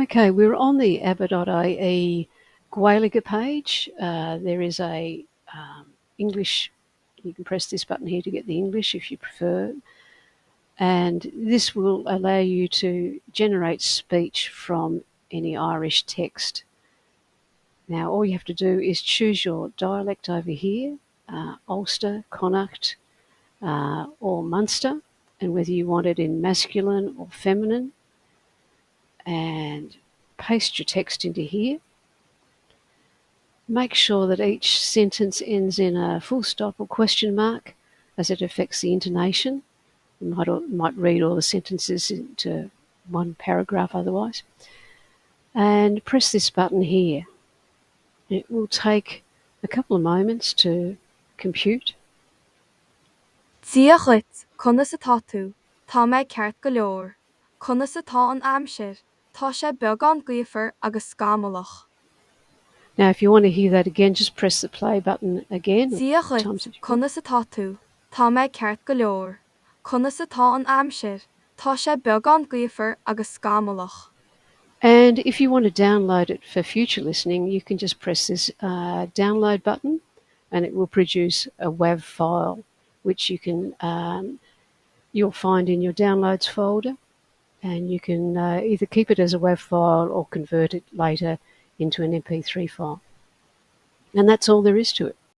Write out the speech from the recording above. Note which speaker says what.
Speaker 1: Okay, we're on the Abair.ie Gaelic page. There is a English. You can press this button here to get the English if you prefer, and this will allow you to generate speech from any Irish text. Now, all you have to do is choose your dialect over here, Ulster, Connacht, or Munster, and whether you want it in masculine or feminine, and paste your text into here. Make sure that each sentence ends in a full stop or question mark, as it affects the intonation. You might read all the sentences into one paragraph otherwise. And press this button here. It will take a couple of moments to compute.
Speaker 2: Dialect, conna sa tatu, tá me ceart go leor. Conna sa tá an amsir, tá sé beagán gaoifar agus scamalach.
Speaker 1: Now, if you want to hear that again, just press the play button again.
Speaker 2: Dialect, conna sa tatu, tá me ceart go leor. Conna sa tá an amsir, tá sé beagán gaoifar agus scamalach.
Speaker 1: And if you want to download it for future listening, you can just press this download button, and it will produce a WAV file, which you'll find in your downloads folder, and you can either keep it as a WAV file or convert it later into an MP3 file. And that's all there is to it.